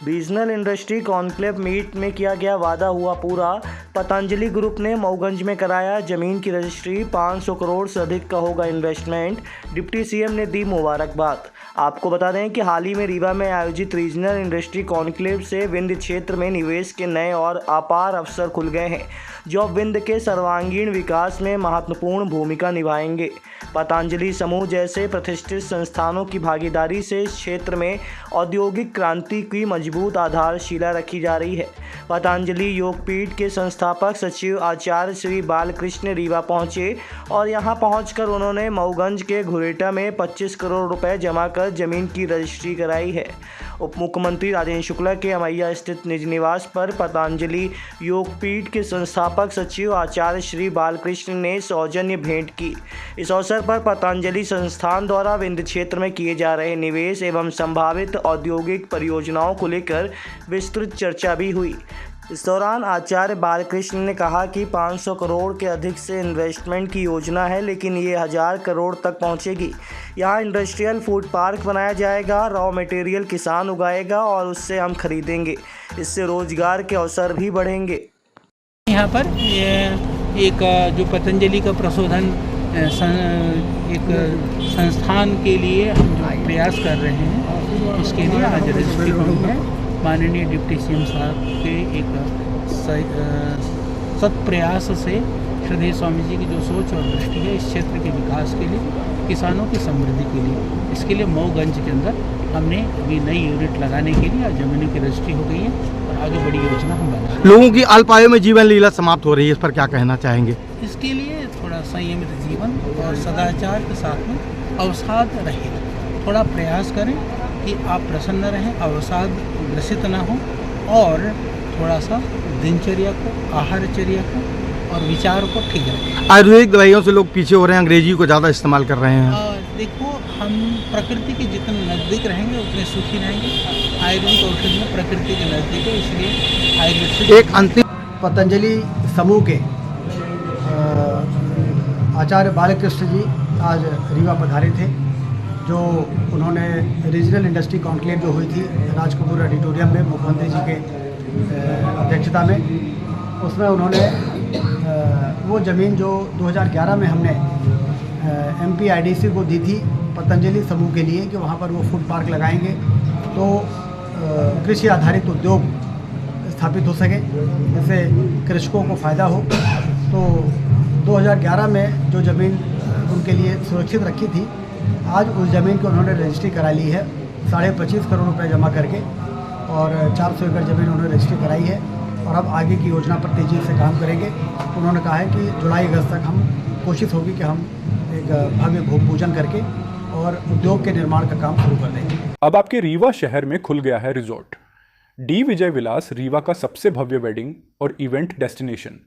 Regional industry conclave meet में किया गया वादा हुआ पूरा। पतंजलि ग्रुप ने मऊगंज में कराया जमीन की रजिस्ट्री। 500 करोड़ से अधिक का होगा इन्वेस्टमेंट। डिप्टी सीएम ने दी मुबारकबाद। आपको बता दें कि हाल ही में रीवा में आयोजित रीजनल इंडस्ट्री कॉन्क्लेव से विंध्य क्षेत्र में निवेश के नए और अपार अवसर खुल गए हैं, जो अब विंध्य के सर्वांगीण विकास में महत्वपूर्ण भूमिका निभाएंगे। पतंजलि समूह जैसे प्रतिष्ठित संस्थानों की भागीदारी से इस क्षेत्र में औद्योगिक क्रांति की मजबूत आधारशिला रखी जा रही है। पतंजलि योगपीठ के संस्थापक सचिव आचार्य श्री बालकृष्ण रीवा पहुंचे और यहां पहुंचकर उन्होंने मऊगंज के घुरेटा में 25 करोड़ रुपए जमा कर जमीन की रजिस्ट्री कराई है। उप मुख्यमंत्री राजेंद्र शुक्ला के अमैया स्थित निज निवास पर पतंजलि योगपीठ के संस्थापक सचिव आचार्य श्री बालकृष्ण ने सौजन्य भेंट की। इस अवसर पर पतंजलि संस्थान द्वारा विंध्य क्षेत्र में किए जा रहे निवेश एवं संभावित औद्योगिक परियोजनाओं को लेकर विस्तृत चर्चा भी हुई। इस दौरान आचार्य बालकृष्ण ने कहा कि 500 करोड़ के अधिक से इन्वेस्टमेंट की योजना है, लेकिन ये 1000 करोड़ तक पहुंचेगी। यहाँ इंडस्ट्रियल फूड पार्क बनाया जाएगा, रॉ मटेरियल किसान उगाएगा और उससे हम खरीदेंगे। इससे रोजगार के अवसर भी बढ़ेंगे। यहाँ पर एक जो पतंजलि का प्रशोधन एक संस्थान के लिए हम जो प्रयास कर रहे हैं, उसके लिए आज रजिस्ट्री हुई है। माननीय डिप्टी सीएम साहब के एक सत प्रयास से श्रद्धेय स्वामी जी की जो सोच और दृष्टि है इस क्षेत्र के विकास के लिए, किसानों की समृद्धि के लिए, इसके लिए मऊगंज के अंदर हमने अभी नई यूनिट लगाने के लिए ज़मीनों की रजिस्ट्री हो गई है और आगे बड़ी योजना हम बना रहे हैं। लोगों की अल्प आयु में जीवन लीला समाप्त हो रही है, इस पर क्या कहना चाहेंगे? इसके लिए थोड़ा संयमित जीवन और सदाचार के साथ में अवसाद रहित थोड़ा प्रयास करें कि आप प्रसन्न रहें, अवसाद ग्रसित ना हो और थोड़ा सा दिनचर्या को, आहारचर्या को और विचार को ठीक रखें। आयुर्वेदिक दवाइयों से लोग पीछे हो रहे हैं, अंग्रेजी को ज़्यादा इस्तेमाल कर रहे हैं। देखो, हम प्रकृति के जितने नज़दीक रहेंगे उतने सुखी रहेंगे। आयुर्वेदिक औषधि में प्रकृति के नज़दीक है, इसलिए आयुर्वेद से एक अंतिम पतंजलि समूह के आचार्य बालकृष्ण जी आज रीवा पधारे थे, जो उन्होंने रीजनल इंडस्ट्री कॉन्क्लेव जो हुई थी राजकपूर ऑडिटोरियम में मुख्यमंत्री जी के अध्यक्षता में, उसमें उन्होंने वो ज़मीन जो 2011 में हमने MPIDC को दी थी पतंजलि समूह के लिए कि वहाँ पर वो फूड पार्क लगाएंगे तो कृषि आधारित उद्योग स्थापित हो सके, जिससे कृषकों को फ़ायदा हो। तो 2011 में जो ज़मीन उनके लिए सुरक्षित रखी थी, आज उस ज़मीन को उन्होंने रजिस्ट्री करा ली है 25.5 करोड़ रुपए जमा करके, और 400 एकड़ ज़मीन उन्होंने रजिस्ट्री कराई है और अब आगे की योजना पर तेज़ी से काम करेंगे। उन्होंने कहा है कि जुलाई अगस्त तक हम कोशिश होगी कि हम एक भव्य भूमि पूजन करके और उद्योग के निर्माण का काम शुरू कर देंगे। अब आपके रीवा शहर में खुल गया है रिजॉर्ट डी विजय विलास, रीवा का सबसे भव्य वेडिंग और इवेंट डेस्टिनेशन।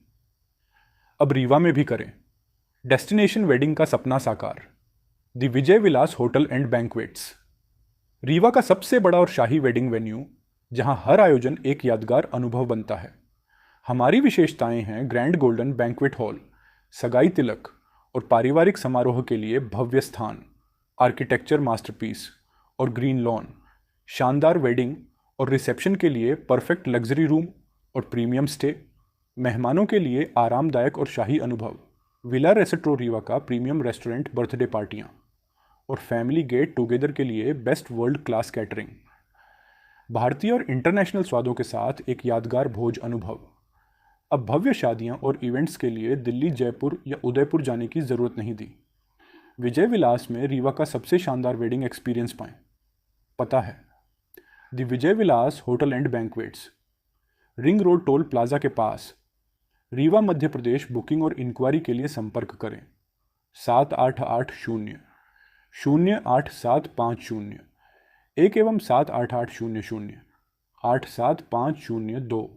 अब रीवा में भी करें डेस्टिनेशन वेडिंग का सपना साकार। The Vijay Vilas hotel and banquets, Rewa का सबसे बड़ा और शाही वेडिंग वेन्यू, जहां हर आयोजन एक यादगार अनुभव बनता है। हमारी विशेषताएं हैं ग्रैंड गोल्डन बैंक्वेट हॉल, सगाई तिलक और पारिवारिक समारोह के लिए भव्य स्थान, आर्किटेक्चर मास्टरपीस और ग्रीन लॉन, शानदार वेडिंग और रिसेप्शन के लिए परफेक्ट लग्जरी रूम और प्रीमियम स्टे, मेहमानों के लिए आरामदायक और शाही अनुभव, विला रेस्टोरेंट रीवा का प्रीमियम रेस्टोरेंट, बर्थडे पार्टियाँ और फैमिली गेट टुगेदर के लिए बेस्ट वर्ल्ड क्लास कैटरिंग, भारतीय और इंटरनेशनल स्वादों के साथ एक यादगार भोज अनुभव। अब भव्य शादियां और इवेंट्स के लिए दिल्ली, जयपुर या उदयपुर जाने की ज़रूरत नहीं दी। विजय विलास में रीवा का सबसे शानदार वेडिंग एक्सपीरियंस पाएं। पता है the Vijay Vilas hotel and banquets, ring road toll plaza के पास, रीवा, मध्य प्रदेश। बुकिंग और इंक्वायरी के लिए संपर्क करें 7880-08750 1 एवं 7880087502।